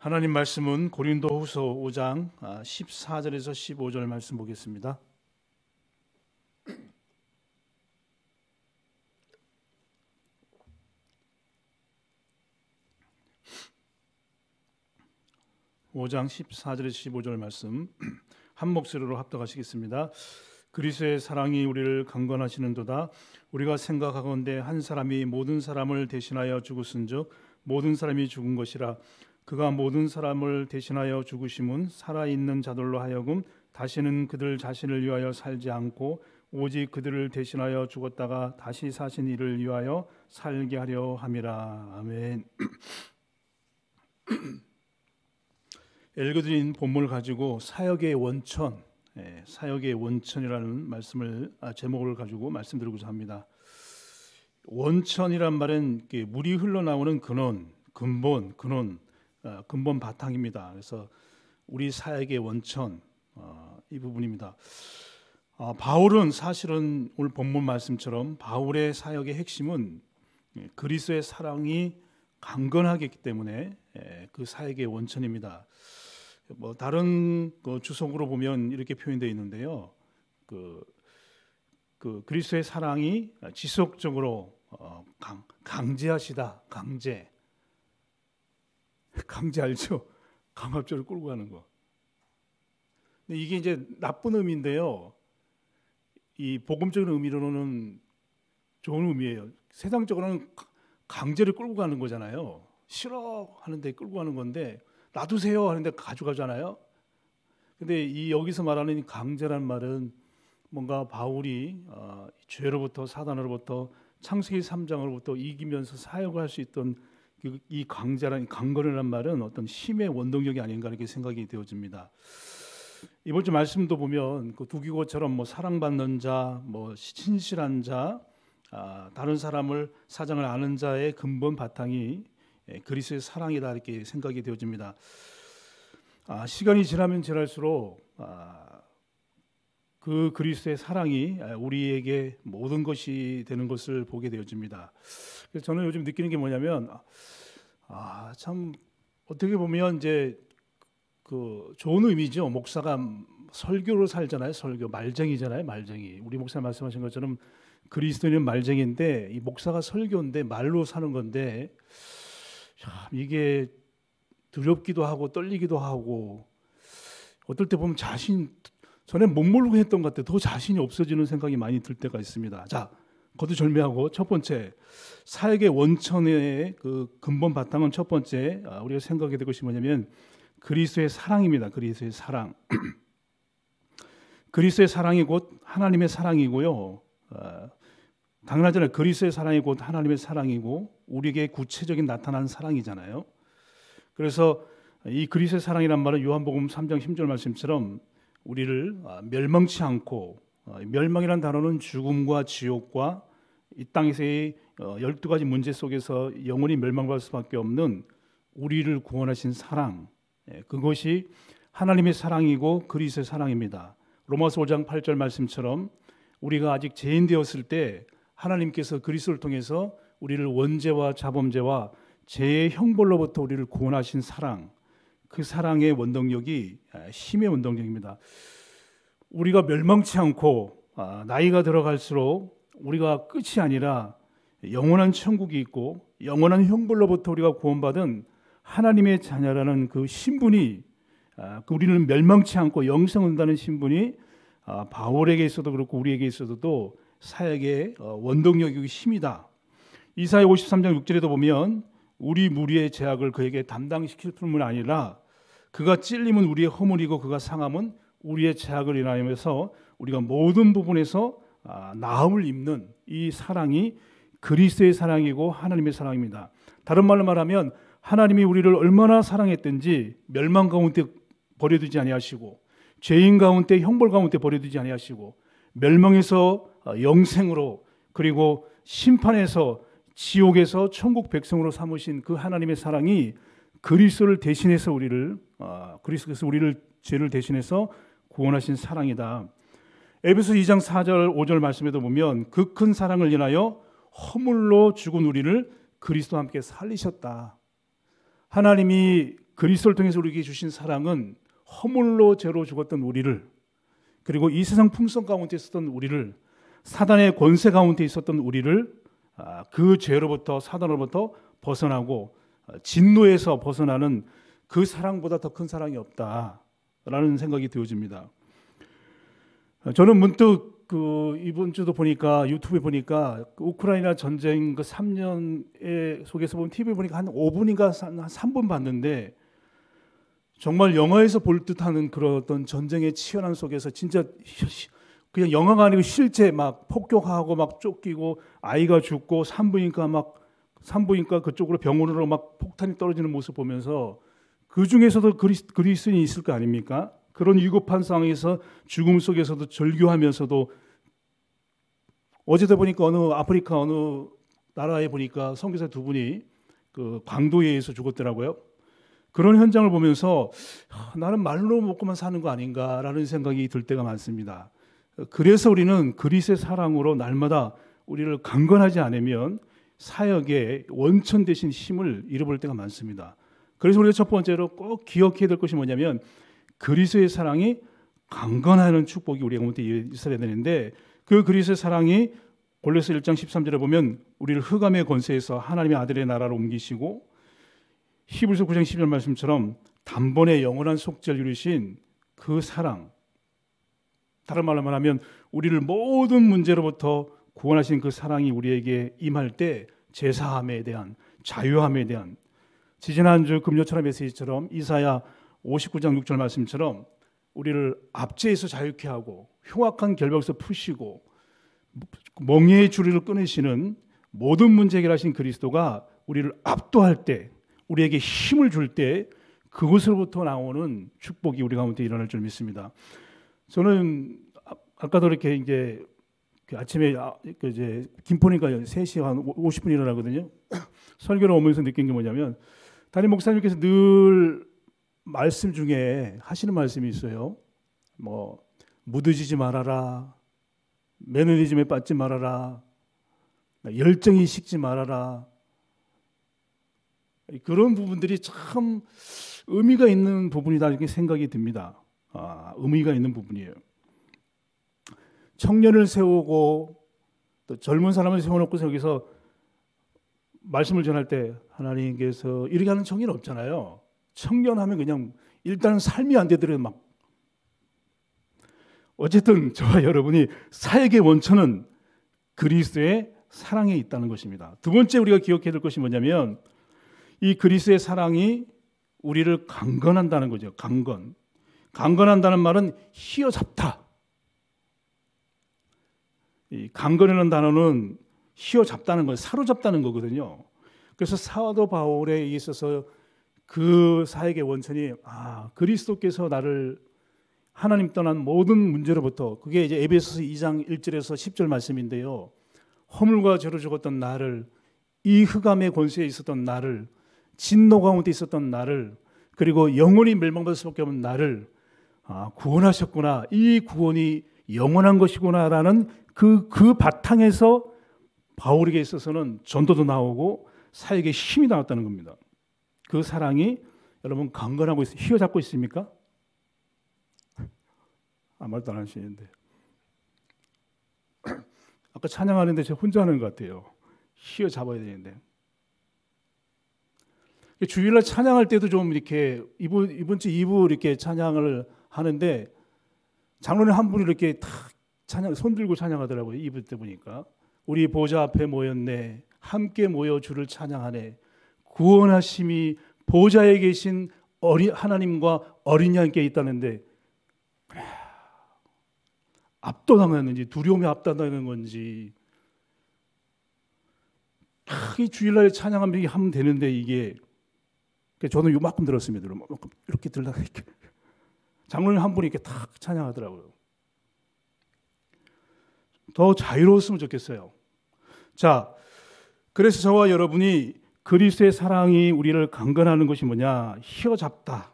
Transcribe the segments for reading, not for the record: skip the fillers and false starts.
하나님 말씀은 고린도후서 5장 14절에서 15절 말씀 보겠습니다. (5장 14절에서 15절) 말씀 한 목소리로 합독하시겠습니다. 그리스도의 사랑이 우리를 강건하시는도다. 우리가 생각하건대 한 사람이 모든 사람을 대신하여 죽었은즉 모든 사람이 죽은 것이라. 그가 모든 사람을 대신하여 죽으심은 살아있는 자들로 하여금 다시는 그들 자신을 위하여 살지 않고 오직 그들을 대신하여 죽었다가 다시 사신 이를 위하여 살게 하려 함이라. 아멘. 읽어드린 본문을 가지고 사역의 원천, 사역의 원천이라는 말씀을 제목을 가지고 말씀드리고자 합니다. 원천이란 말은 물이 흘러나오는 근원, 근본 바탕입니다. 그래서 우리 사역의 원천, 이 부분입니다. 바울은 사실은 오늘 본문 말씀처럼 바울의 사역의 핵심은 그리스도의 사랑이 강건하기 때문에 그 사역의 원천입니다. 다른 주석으로 보면 이렇게 표현되어 있는데요. 그리스도의 사랑이 지속적으로 강제하시다. 강제 알죠? 강압적으로 끌고 가는 거. 근데 이게 이제 나쁜 의미인데요. 이 복음적인 의미로는 좋은 의미예요. 세상적으로는 강제를 끌고 가는 거잖아요. 싫어 하는데 끌고 가는 건데 놔두세요 하는데 가져가잖아요. 근데 여기서 말하는 강제란 말은 뭔가 바울이 죄로부터 사단으로부터 창세기 3장으로부터 이기면서 사역을 할 수 있던 이 강건이라는 말은 어떤 힘의 원동력이 아닌가 이렇게 생각이 되어집니다. 이번 주 말씀도 보면 그 두기고처럼 사랑받는 자, 신실한 자, 다른 사장을 아는 자의 근본 바탕이 그리스도의 사랑이다 이렇게 생각이 되어집니다. 시간이 지나면 지날수록 그 그리스도의 사랑이 우리에게 모든 것이 되는 것을 보게 되어집니다. 그래서 저는 요즘 느끼는 게 뭐냐면 참 어떻게 보면 이제 좋은 의미죠. 목사가 설교로 살잖아요. 설교 말쟁이잖아요. 말쟁이. 우리 목사 말씀하신 것처럼 그리스도인은 말쟁이인데 이 목사가 설교인데 말로 사는 건데 이게 두렵기도 하고 떨리기도 하고 어떨 때 보면 전에 못 모르고 했던 것 같아 더 자신이 없어지는 생각이 많이 들 때가 있습니다. 자, 거두절미하고 첫 번째 사역의 원천의 그 근본 바탕은 첫 번째 우리가 생각해야 될 것이 뭐냐면 그리스도의 사랑입니다. 그리스도의 사랑. 그리스도의 사랑이 곧 하나님의 사랑이고요. 당연하잖아요. 그리스도의 사랑이 곧 하나님의 사랑이고 우리에게 구체적인 나타난 사랑이잖아요. 그래서 이 그리스도의 사랑이란 말은 요한복음 3장 10절 말씀처럼 우리를 멸망치 않고, 멸망이란 단어는 죽음과 지옥과 이 땅에서의 12가지 문제 속에서 영원히 멸망받을 수밖에 없는 우리를 구원하신 사랑, 그것이 하나님의 사랑이고 그리스도의 사랑입니다. 로마서 5장 8절 말씀처럼 우리가 아직 죄인 되었을 때 하나님께서 그리스도를 통해서 우리를 원죄와 자범죄와 죄의 형벌로부터 우리를 구원하신 사랑, 그 사랑의 원동력이 힘의 원동력입니다. 우리가 멸망치 않고 나이가 들어갈수록 우리가 끝이 아니라 영원한 천국이 있고 영원한 형벌로부터 우리가 구원받은 하나님의 자녀라는 그 신분이, 우리는 멸망치 않고 영생을 얻는다는 신분이 바울에게 있어도 그렇고 우리에게 있어도 사역의 원동력이고 힘이다. 이사야 53장 6절에도 보면 우리 무리의 죄악을 그에게 담당시킬 뿐만 아니라 그가 찔림은 우리의 허물이고 그가 상함은 우리의 죄악을 인하여서 우리가 모든 부분에서 나음을 입는 이 사랑이 그리스도의 사랑이고 하나님의 사랑입니다. 다른 말로 말하면 하나님이 우리를 얼마나 사랑했든지 멸망 가운데 버려두지 아니하시고 죄인 가운데 형벌 가운데 버려두지 아니하시고 멸망에서 영생으로 그리고 심판에서 지옥에서 천국 백성으로 삼으신 그 하나님의 사랑이 그리스도를 대신해서 그리스도께서 우리를 죄를 대신해서 구원하신 사랑이다. 에베소 2장 4절 5절 말씀에도 보면 그 큰 사랑을 인하여 허물로 죽은 우리를 그리스도와 함께 살리셨다. 하나님이 그리스도를 통해서 우리에게 주신 사랑은 허물로 죄로 죽었던 우리를, 그리고 이 세상 풍성 가운데 있었던 우리를, 사단의 권세 가운데 있었던 우리를 그 죄로부터, 사단으로부터 벗어나고 진노에서 벗어나는 그 사랑보다 더 큰 사랑이 없다라는 생각이 되어집니다. 저는 문득 이번 주도 보니까, 유튜브에 보니까 우크라이나 전쟁 3년 속에서 보면 TV에 보니까 한 5분인가 한 3분 봤는데, 정말 영화에서 볼 듯하는 그런 어떤 전쟁의 치열한 속에서 진짜 그냥 영화가 아니고 실제 막 폭격하고 막 쫓기고 아이가 죽고 산부인과 그쪽으로 병원으로 막 폭탄이 떨어지는 모습 보면서, 그 중에서도 그리스도인이 있을 거 아닙니까? 그런 위급한 상황에서 죽음 속에서도 절규하면서도, 어제도 보니까 어느 아프리카 어느 나라에 보니까 선교사 2분이 그 광도에 의해서 죽었더라고요. 그런 현장을 보면서 나는 말로 먹고만 사는 거 아닌가라는 생각이 들 때가 많습니다. 그래서 우리는 그리스도의 사랑으로 날마다 우리를 강건하지 않으면 사역의 원천 되신 힘을 잃어버릴 때가 많습니다. 그래서 우리가 첫 번째로 꼭 기억해야 될 것이 뭐냐면, 그리스도의 사랑이 강건하는 축복이 우리 가운데 있어야 되는데, 그 그리스도의 사랑이 골로새 1장 13절에 보면 우리를 흑암의 권세에서 하나님의 아들의 나라로 옮기시고, 히브리서 9장 10절 말씀처럼 단번에 영원한 속죄를 이루신 그 사랑, 다른 말로 말하면 우리를 모든 문제로부터 구원하신 그 사랑이 우리에게 임할 때 제사함에 대한, 자유함에 대한, 지지난주 금요철의 메시지처럼 이사야 59장 6절 말씀처럼 우리를 압제에서 자유케 하고 흉악한 결박에서 푸시고 멍에의 줄을 끊으시는 모든 문제 해결하신 그리스도가 우리를 압도할 때, 우리에게 힘을 줄 때, 그것으로부터 나오는 축복이 우리 가운데 일어날 줄 믿습니다. 저는 아까도 이렇게 이제 아침에 이제 김포니까 3시 한 50분 일어나거든요. 설교를 오면서 느낀 게 뭐냐면, 담임 목사님께서 늘 말씀 중에 하시는 말씀이 있어요. 뭐 무드지지 말아라, 매너리즘에 빠지지 말아라, 열정이 식지 말아라. 그런 부분들이 참 의미가 있는 부분이다 이렇게 생각이 듭니다. 의미가 있는 부분이에요. 청년을 세우고 또 젊은 사람을 세워놓고 여기서 말씀을 전할 때 하나님께서 이렇게 하는 청년은 없잖아요. 청년하면 그냥 일단은 삶이 안 되더라도 막, 어쨌든 저와 여러분이 사역의 원천은 그리스도의 사랑에 있다는 것입니다. 두 번째 우리가 기억해야 될 것이 뭐냐면, 이 그리스도의 사랑이 우리를 강건한다는 거죠. 강건한다는 말은 휘어잡다. 이 강건이라는 단어는 휘어잡다는 거, 사로잡다는 거거든요. 그래서 사도 바울에 있어서 그 사역의 원천이 그리스도께서 나를 하나님 떠난 모든 문제로부터, 그게 이제 에베소서 2장 1절에서 10절 말씀인데요. 허물과 죄로 죽었던 나를, 이 흑암의 권세에 있었던 나를, 진노 가운데 있었던 나를, 그리고 영원히 멸망받을 수밖에 없는 나를 구원하셨구나. 이 구원이 영원한 것이구나라는 그 바탕에서 바울에게 있어서는 전도도 나오고 사역의 힘이 나왔다는 겁니다. 그 사랑이 여러분 강건하고 휘어잡고 있습니까? 말도 안 하시는데. 아까 찬양하는데 제가 혼자 하는 것 같아요. 휘어잡아야 되는데. 주일날 찬양할 때도 좀 이렇게 이번 주 2부 이렇게 찬양을 하는데, 장로님 한 분이 이렇게 탁 찬양 손 들고 찬양하더라고요. 2부 때 보니까 우리 보좌 앞에 모였네, 함께 모여 주를 찬양하네, 구원하심이 보좌에 계신 하나님과 어린 양께 있다는데, 압도당했는지 두려움에 압도당한 건지, 이 주일날에 찬양하면 하면 되는데, 이게 저는 요만큼 들었습니다. 이렇게 들다가 이렇게 장로님 한 분이 이렇게 탁 찬양하더라고요. 더 자유로웠으면 좋겠어요. 자, 그래서 저와 여러분이 그리스도의 사랑이 우리를 강건하는 것이 뭐냐? 휘어잡다.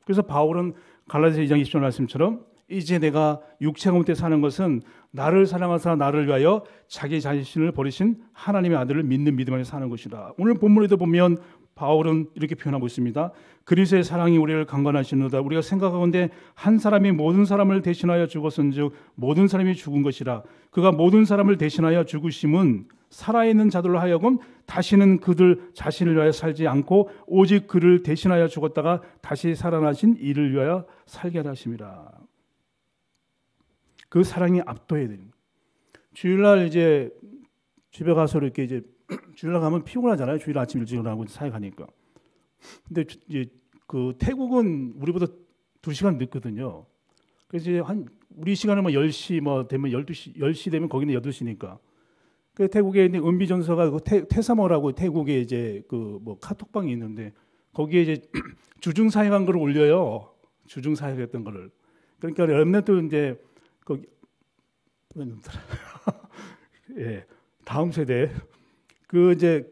그래서 바울은 갈라디아서 2장 20절 말씀처럼, 이제 내가 육체 가운데 사는 것은 나를 사랑하사 나를 위하여 자기 자신을 버리신 하나님의 아들을 믿는 믿음 안에 사는 것이다. 오늘 본문에도 보면 바울은 이렇게 표현하고 있습니다. 그리스도의 사랑이 우리를 강건하시는도다. 우리가 생각하건대 한 사람이 모든 사람을 대신하여 죽었은즉 모든 사람이 죽은 것이라. 그가 모든 사람을 대신하여 죽으심은 살아있는 자들로 하여금 다시는 그들 자신을 위하여 살지 않고 오직 그를 대신하여 죽었다가 다시 살아나신 이를 위하여 살게 하심이라. 그 사랑이 압도해야 됩니다. 주일날 이제 집에 가서 이렇게 이제 주일날 가면 피곤하잖아요. 주일 아침 일찍 일어나고 사역하니까. 근데 이제 그 태국은 우리보다 2시간 늦거든요. 그래서 이제 한 우리 시간은 뭐 10시 뭐 되면 12시 10시 되면 거기는 8시니까. 그 태국에 있는 은비전서가 그 태사머라고 태국에 이제 그 뭐 카톡방이 있는데 거기에 이제 주중 사역한 걸 올려요. 주중 사역했던 거를. 그러니까 렘넌트 이제 거기 예. 다음 세대 그 이제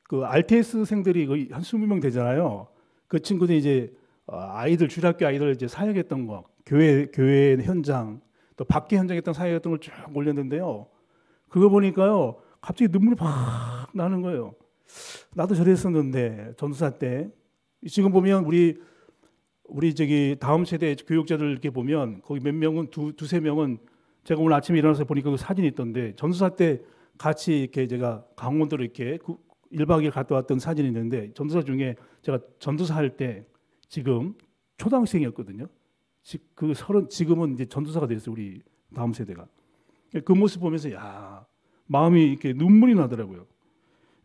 그 RTS생들이 거의 한 20명 되잖아요. 그 친구들이 이제 아이들 주일학교 아이들 이제 사역했던 거 교회 현장 또 밖에 현장했던 사역했던 걸 쭉 올렸는데요. 그거 보니까요 갑자기 눈물이 팍 나는 거예요. 나도 저랬었는데 전도사 때 지금 보면 우리 저기 다음 세대 교육자들 이렇게 보면 거기 몇 명은 두세 명은 제가 오늘 아침에 일어나서 보니까 그 사진이 있던데 전도사 때 같이 이렇게 제가 강원도로 이렇게 1박 2일 갔다 왔던 사진이 있는데 전도사 중에 제가 전도사 할 때 지금 초등학생이었거든요. 지금은 이제 전도사가 됐어요. 우리 다음 세대가. 그 모습 보면서 야 마음이 이렇게 눈물이 나더라고요.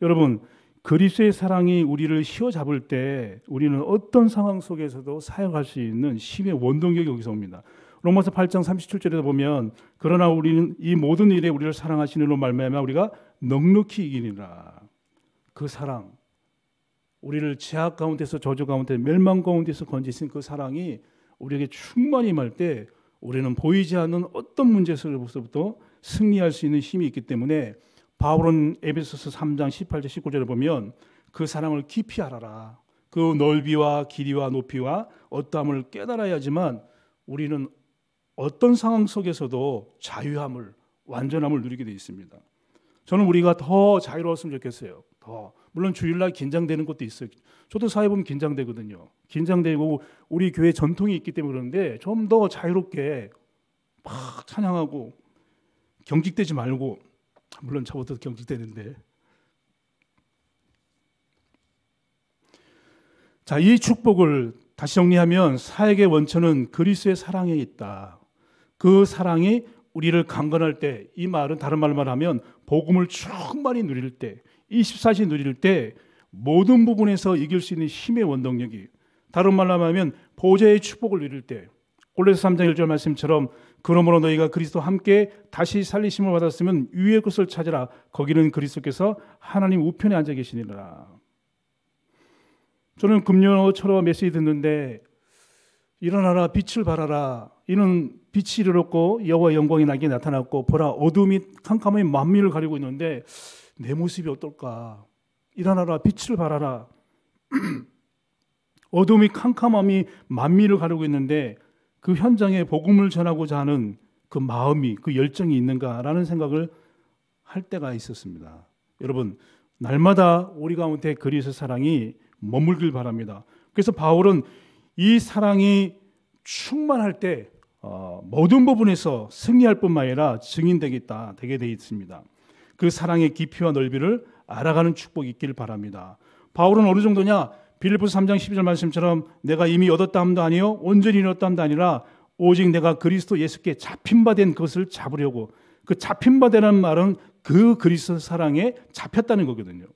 여러분 그리스도의 사랑이 우리를 휘어잡을 때 우리는 어떤 상황 속에서도 사역할 수 있는 힘의 원동력이 여기서 옵니다. 로마서 8장 37절에 보면 그러나 우리는 이 모든 일에 우리를 사랑하시는 이로 말미암아 우리가 넉넉히 이기니라. 그 사랑 우리를 죄악 가운데서 저주 가운데 멸망 가운데서 건지신 그 사랑이 우리에게 충만히 임할 때 우리는 보이지 않는 어떤 문제 속에서부터 승리할 수 있는 힘이 있기 때문에 바울은 에베소서 3장 18절 19절에 보면 그 사랑을 깊이 알아라. 그 넓이와 길이와 높이와 어떠함을 깨달아야지만 우리는 어떤 상황 속에서도 자유함을 완전함을 누리게 되어 있습니다. 저는 우리가 더 자유로웠으면 좋겠어요. 더 물론 주일날 긴장되는 것도 있어요. 저도 사회 보면 긴장되거든요. 긴장되고 우리 교회 전통이 있기 때문에 그런데 좀 더 자유롭게 막 찬양하고 경직되지 말고 물론 저부터 경직되는데 자, 이 축복을 다시 정리하면 사역의 원천은 그리스도의 사랑에 있다. 그 사랑이 우리를 강건할 때 이 말은 다른 말로 말하면 복음을 충만히 누릴 때 24시 누릴 때 모든 부분에서 이길 수 있는 힘의 원동력이 다른 말로 하면 보좌의 축복을 누릴 때 골로새 3장 1절 말씀처럼 그러므로 너희가 그리스도와 함께 다시 살리심을 받았으면 위의 것을 찾으라. 거기는 그리스도께서 하나님 우편에 앉아 계시니라. 저는 금요초로 메시지 듣는데 일어나라 빛을 발하라. 이는 빛이 이르렀고 여호와의 영광이 나에게 나타났고 보라 어둠이 캄캄하게 만민을 가리고 있는데 내 모습이 어떨까? 일어나라 빛을 발하라. 어둠이 캄캄함이 만민을 가리고 있는데 그 현장에 복음을 전하고자 하는 그 마음이 그 열정이 있는가라는 생각을 할 때가 있었습니다. 여러분 날마다 우리 가운데 그리스도 사랑이 머물길 바랍니다. 그래서 바울은 이 사랑이 충만할 때 모든 부분에서 승리할 뿐만 아니라 증인되겠다 되게 되어 있습니다. 그 사랑의 깊이와 넓이를 알아가는 축복이 있길 바랍니다. 바울은 어느 정도냐? 빌립보서 3장 12절 말씀처럼 내가 이미 얻었다 함도 아니요 온전히 얻었다 함도 아니라 오직 내가 그리스도 예수께 잡힌 바 된 것을 잡으려고. 그 잡힌 바 되는 말은 그 그리스도 사랑에 잡혔다는 거거든요.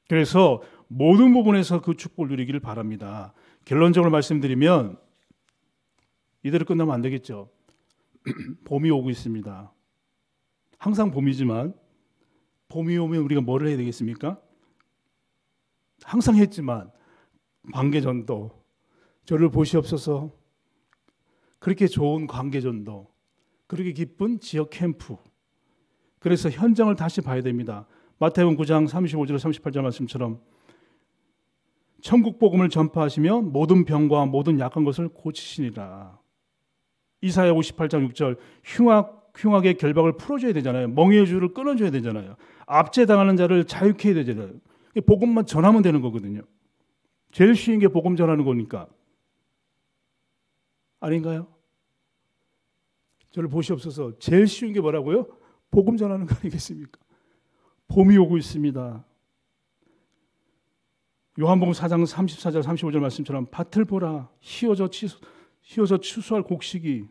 그래서 모든 부분에서 그 축복을 누리기를 바랍니다. 결론적으로 말씀드리면 이대로 끝나면 안 되겠죠. 봄이 오고 있습니다. 항상 봄이지만 봄이 오면 우리가 뭐를 해야 되겠습니까? 항상 했지만 관계전도 저를 보시옵소서. 그렇게 좋은 관계전도 그렇게 기쁜 지역 캠프 그래서 현장을 다시 봐야 됩니다. 마태복음 9장 35절 38절 말씀처럼 천국 복음을 전파하시며 모든 병과 모든 약한 것을 고치시니라. 이사야 58장 6절 흉악의 결박을 풀어줘야 되잖아요. 멍에의 줄을 끊어줘야 되잖아요. 압제당하는 자를 자유케 해야 되잖아요. 복음만 전하면 되는 거거든요. 제일 쉬운 게 복음 전하는 거니까. 아닌가요? 저를 보시옵소서. 제일 쉬운 게 뭐라고요? 복음 전하는 거 아니겠습니까? 봄이 오고 있습니다. 요한복음 4장 34절 35절 말씀처럼 밭을 보라. 휘어져 추수할 곡식이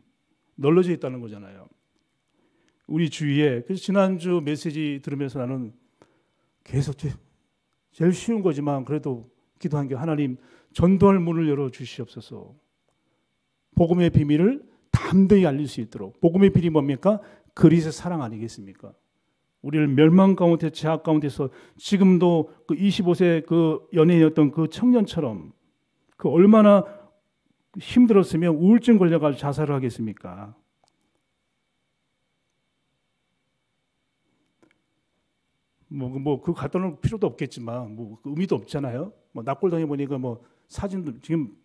널려져 있다는 거잖아요. 우리 주위에. 그래서 지난주 메시지 들으면서 나는 계속 제일 쉬운 거지만 그래도 기도한 게 하나님 전도할 문을 열어주시옵소서. 복음의 비밀을 담대히 알릴 수 있도록. 복음의 비밀이 뭡니까? 그리스도의 사랑 아니겠습니까? 우리를 멸망 가운데 죄악 가운데서 지금도 그 25세 그 연예인이었던 그 청년처럼 그 얼마나 힘들었으면 우울증 걸려가지고 자살을 하겠습니까? 그 갖다 놓을 필요도 없겠지만 그 의미도 없잖아요. 납골당해 보니까 사진도 지금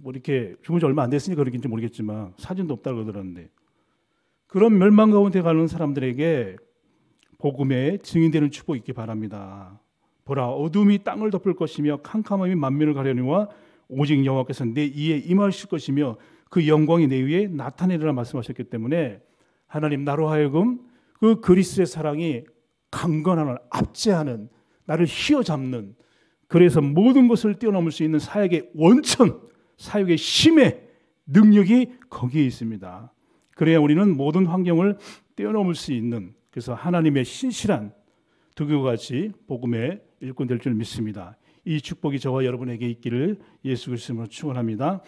이렇게 죽은 지 얼마 안 됐으니까 그러긴지 모르겠지만 사진도 없다고 그러는데 그런 멸망 가운데 가는 사람들에게 복음의 증인되는 축복이 있기 바랍니다. 보라 어둠이 땅을 덮을 것이며 캄캄함이 만민을 가려니와 오직 여호와께서 내 이에 임하실 것이며 그 영광이 내 위에 나타내리라 말씀하셨기 때문에 하나님 나로 하여금 그 그리스도의 사랑이 강건함을 압제하는 나를 휘어잡는 그래서 모든 것을 뛰어넘을 수 있는 사역의 원천 사역의 힘의 능력이 거기에 있습니다. 그래야 우리는 모든 환경을 뛰어넘을 수 있는 그래서 하나님의 신실한 두교같이 복음의 일꾼 될 줄 믿습니다. 이 축복이 저와 여러분에게 있기를 예수 그리스도로 축원합니다.